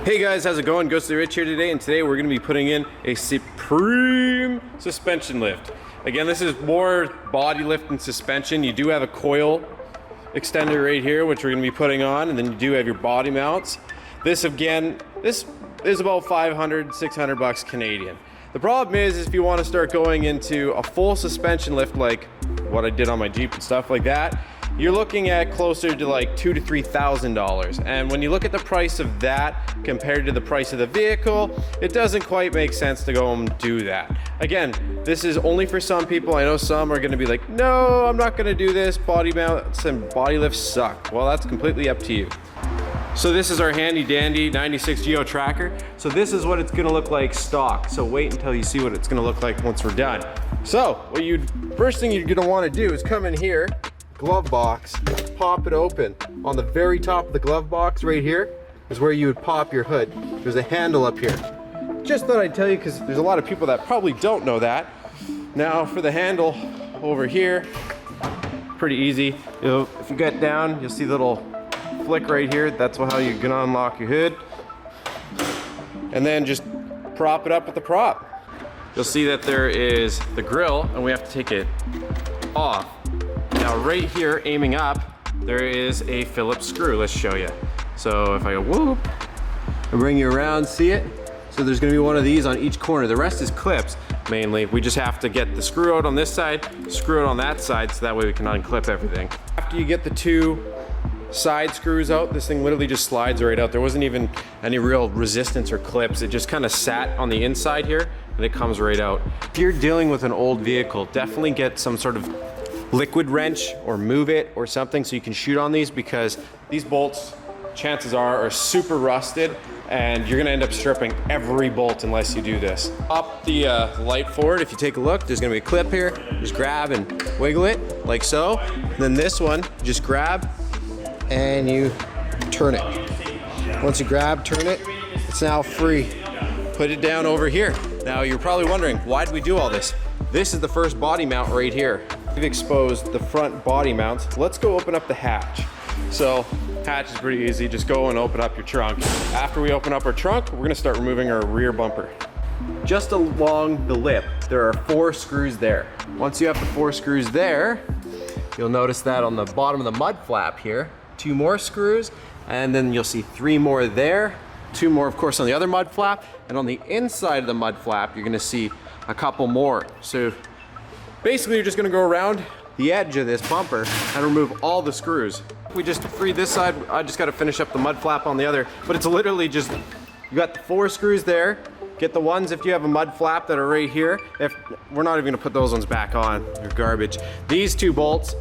Hey guys, how's it going? Ghostly Rich here today, and today we're going to be putting in a Supreme suspension lift. Again, this is more body lift and suspension. You do have a coil extender right here, which we're going to be putting on, and then you do have your body mounts. This again, this is about 500, 600 bucks Canadian. The problem is if you want to start going into a full suspension lift like what I did on my Jeep and stuff like that, you're looking at closer to like $2,000 to $3,000. And when you look at the price of that compared to the price of the vehicle, it doesn't quite make sense to go and do that. Again, this is only for some people. I know some are gonna be like, no, I'm not gonna do this. Body mounts and body lifts suck. Well, that's completely up to you. So this is our handy dandy 96 Geo tracker. So this is what it's gonna look like stock. So wait until you see what it's gonna look like once we're done. So first thing you're gonna wanna do is come in here, glove box, pop it open. On the very top of the glove box right here is where you would pop your hood. There's a handle up here. Just thought I'd tell you because there's a lot of people that probably don't know that. Now for the handle over here, pretty easy. If you get down, you'll see the little flick right here. That's how you're gonna unlock your hood. And then just prop it up with the prop. You'll see that there is the grill and we have to take it off. Now right here, aiming up, there is a Phillips screw. Let's show you. So if I go whoop, I bring you around, see it? So there's gonna be one of these on each corner. The rest is clips, mainly. We just have to get the screw out on this side, screw it on that side, so that way we can unclip everything. After you get the two side screws out, this thing literally just slides right out. There wasn't even any real resistance or clips. It just kind of sat on the inside here and it comes right out. If you're dealing with an old vehicle, definitely get some sort of liquid wrench or move it or something so you can shoot on these, because these bolts, chances are super rusted and you're gonna end up stripping every bolt unless you do this. Pop the light forward. If you take a look, there's gonna be a clip here. Just grab and wiggle it like so. And then this one, just grab and you turn it. Once you grab, turn it, it's now free. Put it down over here. Now you're probably wondering, why did we do all this? This is the first body mount right here. We've exposed the front body mounts. Let's go open up the hatch. So hatch is pretty easy. Just go and open up your trunk. After we open up our trunk, we're gonna start removing our rear bumper. Just along the lip, there are 4 screws there. Once you have the 4 screws there, you'll notice that on the bottom of the mud flap here, 2 more screws, and then you'll see 3 more there, 2 more of course on the other mud flap, and on the inside of the mud flap, you're gonna see a couple more. So basically you're just gonna go around the edge of this bumper and remove all the screws. We just freed this side. I just gotta finish up the mud flap on the other, but it's literally just, you got the 4 screws there. Get the ones, if you have a mud flap, that are right here. If we're not even gonna put those ones back on, they're garbage. These 2 bolts,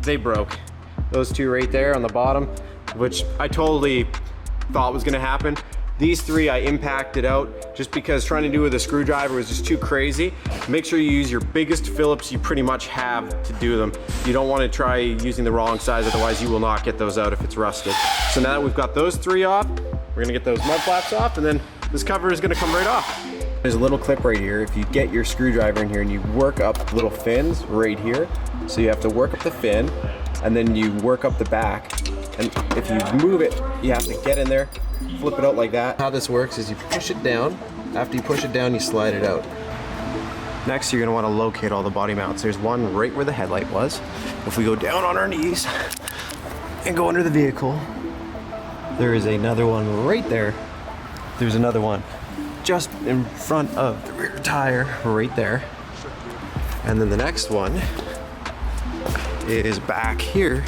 they broke. Those 2 right there on the bottom, which I totally thought was gonna happen. These 3 I impacted out just because trying to do with a screwdriver was just too crazy. Make sure you use your biggest Phillips you pretty much have to do them. You don't want to try using the wrong size, otherwise you will not get those out if it's rusted. So now that we've got those 3 off, we're gonna get those mud flaps off, and then this cover is gonna come right off. There's a little clip right here. If you get your screwdriver in here and you work up little fins right here, so you have to work up the fin, and then you work up the back. And if you move it, you have to get in there, flip it out like that. How this works is you push it down. After you push it down, you slide it out. Next, you're gonna wanna locate all the body mounts. There's one right where the headlight was. If we go down on our knees and go under the vehicle, there is another one right there. There's another one just in front of the rear tire right there. And then the next one is back here.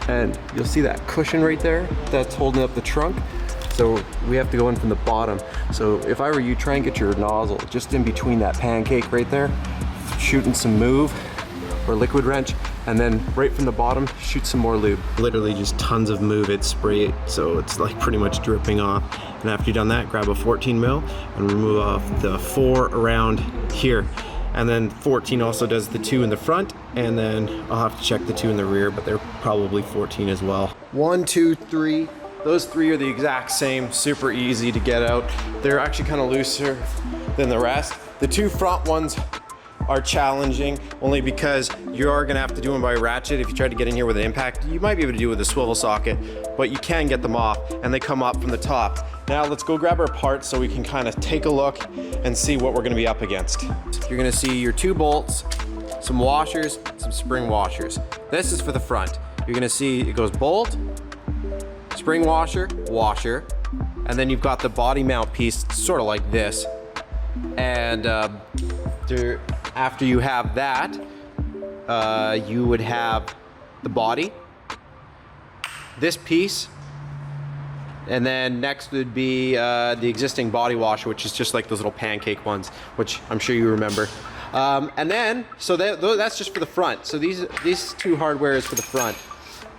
And you'll see that cushion right there that's holding up the trunk. So we have to go in from the bottom. So if I were you, try and get your nozzle just in between that pancake right there, shooting some move or liquid wrench, and then right from the bottom, shoot some more lube. Literally just tons of move it, spray it, so it's like pretty much dripping off. And after you've done that, grab a 14 mil and remove off the 4 around here. And then 14 also does the 2 in the front, and then I'll have to check the 2 in the rear, but they're probably 14 as well. 1, 2, 3. Those 3 are the exact same, super easy to get out. They're actually kind of looser than the rest. The 2 front ones are challenging only because you are gonna have to do them by ratchet. If you try to get in here with an impact, you might be able to do it with a swivel socket, but you can get them off and they come up from the top. Now let's go grab our parts so we can kind of take a look and see what we're gonna be up against. You're gonna see your 2 bolts, some washers, some spring washers. This is for the front. You're gonna see it goes bolt, spring washer, washer, and then you've got the body mount piece sort of like this. And after you have that, you would have the body, this piece, and then next would be the existing body washer, which is just like those little pancake ones, which I'm sure you remember. And then, so that's just for the front. So these 2 hardware is for the front.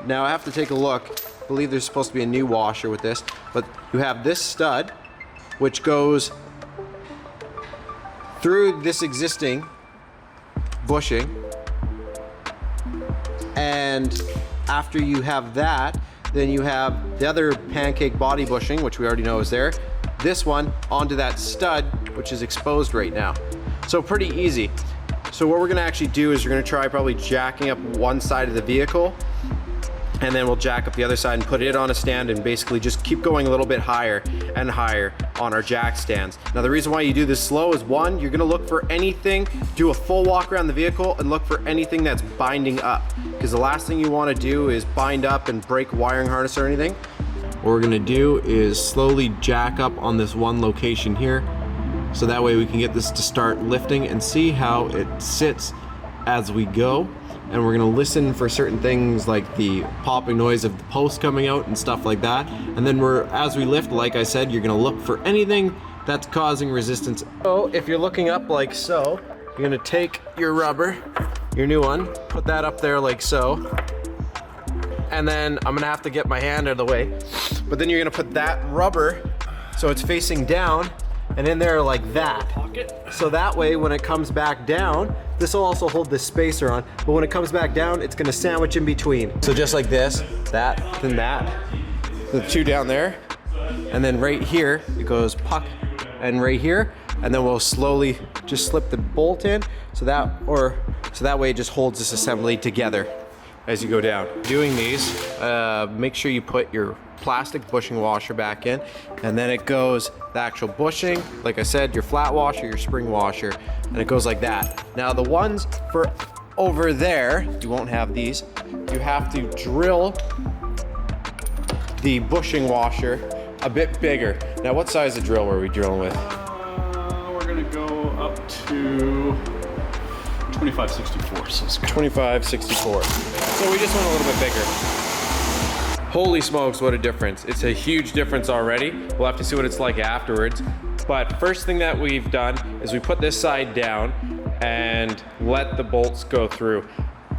Now I have to take a look. I believe there's supposed to be a new washer with this, but you have this stud, which goes through this existing bushing. And after you have that, then you have the other pancake body bushing, which we already know is there. This one onto that stud, which is exposed right now. So pretty easy. So what we're gonna actually do is we're gonna try probably jacking up one side of the vehicle, and then we'll jack up the other side and put it on a stand and basically just keep going a little bit higher and higher on our jack stands. Now the reason why you do this slow is 1, you're gonna look for anything, do a full walk around the vehicle and look for anything that's binding up. Because the last thing you wanna do is bind up and break wiring harness or anything. What we're gonna do is slowly jack up on this one location here. So that way we can get this to start lifting and see how it sits as we go. And we're gonna listen for certain things like the popping noise of the post coming out and stuff like that. And then as we lift, like I said, you're gonna look for anything that's causing resistance. So if you're looking up like so, you're gonna take your rubber, your new one, put that up there like so. And then I'm gonna have to get my hand out of the way. But then you're gonna put that rubber so it's facing down and in there like that. So that way when it comes back down, this will also hold this spacer on, but when it comes back down, it's gonna sandwich in between. So just like this, that, then that, the 2 down there, and then right here, it goes puck, and right here, and then we'll slowly just slip the bolt in, so that way it just holds this assembly together as you go down. Doing these, make sure you put your plastic bushing washer back in, and then it goes the actual bushing, like I said, your flat washer, your spring washer, and it goes like that. Now the ones for over there, you won't have these. You have to drill the bushing washer a bit bigger. Now what size of drill were we drilling with? We're gonna go up to 2564. So it's 2564. So we just went a little bit bigger. Holy smokes, what a difference. It's a huge difference already. We'll have to see what it's like afterwards. But first thing that we've done is we put this side down and let the bolts go through.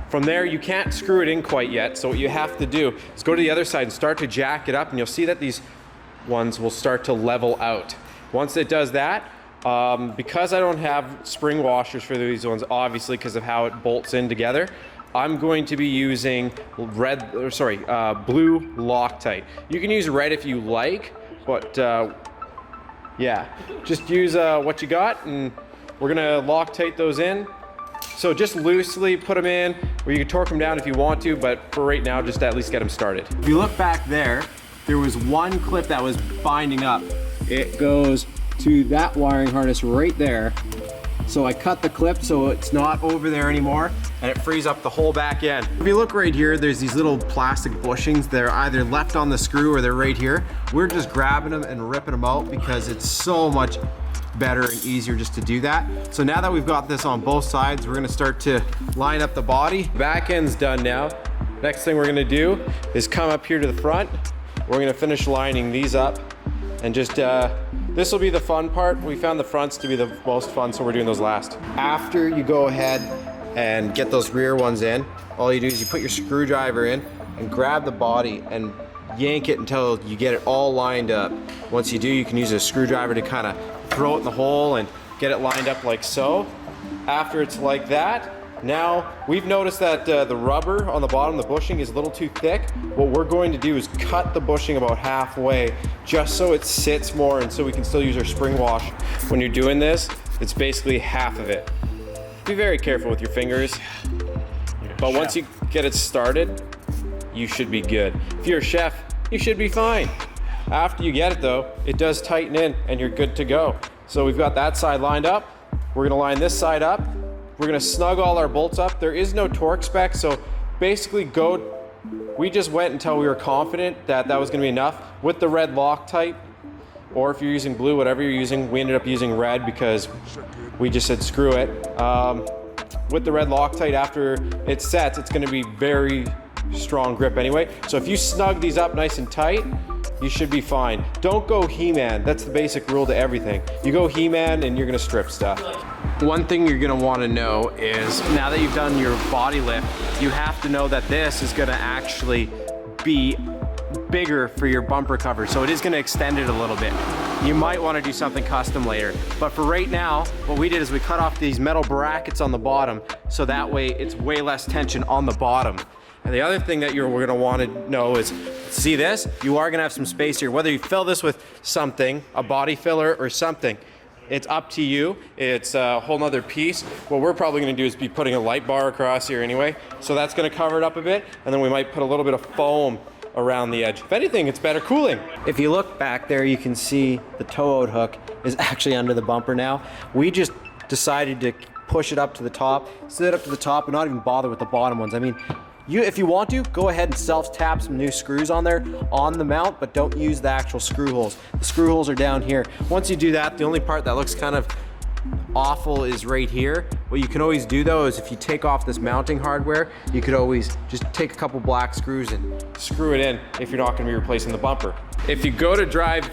From there, you can't screw it in quite yet. So what you have to do is go to the other side and start to jack it up, and you'll see that these ones will start to level out. Once it does that, because I don't have spring washers for these ones, obviously because of how it bolts in together, I'm going to be using blue Loctite. You can use red if you like, but yeah, just use what you got, and we're gonna Loctite those in. So just loosely put them in, or you can torque them down if you want to, but for right now, just at least get them started. If you look back there was one clip that was binding up. It goes to that wiring harness right there. So I cut the clip so it's not over there anymore, and it frees up the whole back end. If you look right here, there's these little plastic bushings. They're either left on the screw or they're right here. We're just grabbing them and ripping them out because it's so much better and easier just to do that. So now that we've got this on both sides, we're gonna start to line up the body. Back end's done now. Next thing we're gonna do is come up here to the front. We're gonna finish lining these up, and just this will be the fun part. We found the fronts to be the most fun, so we're doing those last. After you go ahead and get those rear ones in, all you do is you put your screwdriver in and grab the body and yank it until you get it all lined up. Once you do, you can use a screwdriver to kind of throw it in the hole and get it lined up like so. After it's like that, now we've noticed that the rubber on the bottom, the bushing, is a little too thick. What we're going to do is cut the bushing about halfway just so it sits more and so we can still use our spring wash. When you're doing this, it's basically half of it. Be very careful with your fingers. But once you get it started, you should be good. If you're a chef, you should be fine. After you get it though, it does tighten in and you're good to go. So we've got that side lined up. We're gonna line this side up. We're gonna snug all our bolts up. There is no torque spec, so basically we just went until we were confident that that was gonna be enough. With the red Loctite, or if you're using blue, whatever you're using, we ended up using red because we just said screw it. With the red Loctite, after it sets, it's gonna be very strong grip anyway. So if you snug these up nice and tight, you should be fine. Don't go He-Man. That's the basic rule to everything. You go He-Man and you're gonna strip stuff. One thing you're gonna wanna know is, now that you've done your body lift, you have to know that this is gonna actually be bigger for your bumper cover. So it is gonna extend it a little bit. You might wanna do something custom later. But for right now, what we did is we cut off these metal brackets on the bottom, so that way it's way less tension on the bottom. And the other thing that we're gonna wanna know is, see this? You are gonna have some space here. Whether you fill this with something, a body filler or something, it's up to you. It's a whole nother piece. What we're probably gonna do is be putting a light bar across here anyway. So that's gonna cover it up a bit. And then we might put a little bit of foam around the edge. If anything, it's better cooling. If you look back there, you can see the tow-out hook is actually under the bumper now. We just decided to push it up to the top, sit up to the top, and not even bother with the bottom ones. I mean, if you want to, go ahead and self-tap some new screws on there on the mount, but don't use the actual screw holes. The screw holes are down here. Once you do that, the only part that looks kind of awful is right here. What you can always do though is if you take off this mounting hardware, you could always just take a couple black screws and screw it in if you're not going to be replacing the bumper. If you go to drive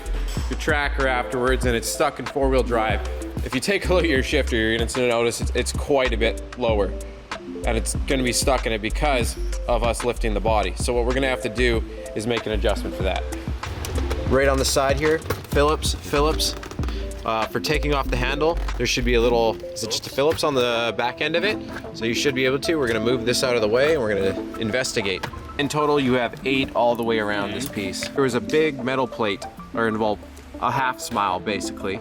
your tracker afterwards and it's stuck in four-wheel drive, if you take a look at your shifter, you're going to notice it's quite a bit lower. And it's going to be stuck in it because of us lifting the body. So what we're going to have to do is make an adjustment for that. Right on the side here, Phillips. For taking off the handle, there should be a little, is it just a Phillips on the back end of it? So you should be able to. We're going to move this out of the way and we're going to investigate. In total, you have 8 all the way around this piece. There was a big metal plate, or well, a half smile basically.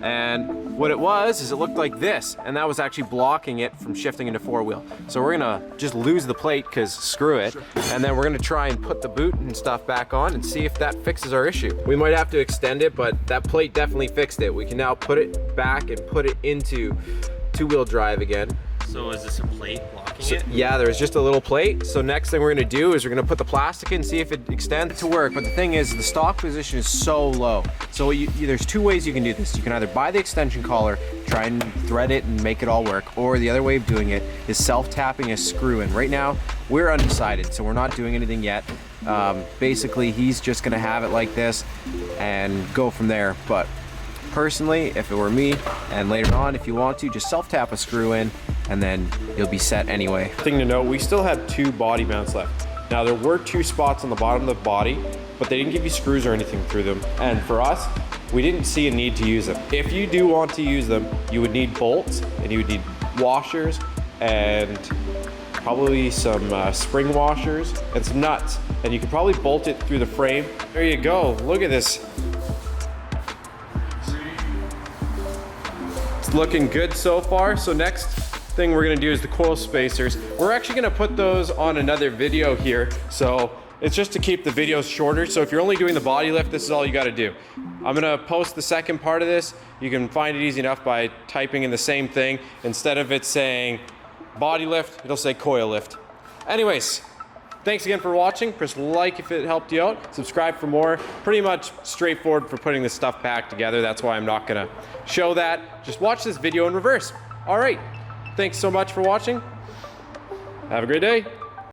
And what it was is it looked like this, and that was actually blocking it from shifting into four-wheel. So we're gonna just lose the plate because screw it, and then we're gonna try and put the boot and stuff back on and see if that fixes our issue. We might have to extend it, but that plate definitely fixed it. We can now put it back and put it into two-wheel drive again. So is this a plate blocking it? Yeah, there's just a little plate. So next thing we're gonna do is we're gonna put the plastic in, see if it extends to work. But the thing is, the stock position is so low. So there's 2 ways you can do this. You can either buy the extension collar, try and thread it and make it all work, or the other way of doing it is self-tapping a screw in. Right now, we're undecided, so we're not doing anything yet. Basically, he's just gonna have it like this and go from there. But personally, if it were me, and later on, if you want to, just self-tap a screw in, and then you'll be set anyway. Thing to note, we still have 2 body mounts left. Now, there were 2 spots on the bottom of the body, but they didn't give you screws or anything through them. And for us, we didn't see a need to use them. If you do want to use them, you would need bolts, and you would need washers, and probably some spring washers, and some nuts. And you could probably bolt it through the frame. There you go, look at this. It's looking good so far. So next thing we're gonna do is the coil spacers. We're actually gonna put those on another video here. So it's just to keep the videos shorter. So if you're only doing the body lift, this is all you gotta do. I'm gonna post the second part of this. You can find it easy enough by typing in the same thing. Instead of it saying body lift, it'll say coil lift. Anyways, thanks again for watching. Press like if it helped you out. Subscribe for more. Pretty much straightforward for putting this stuff back together. That's why I'm not gonna show that. Just watch this video in reverse. All right, thanks so much for watching. Have a great day.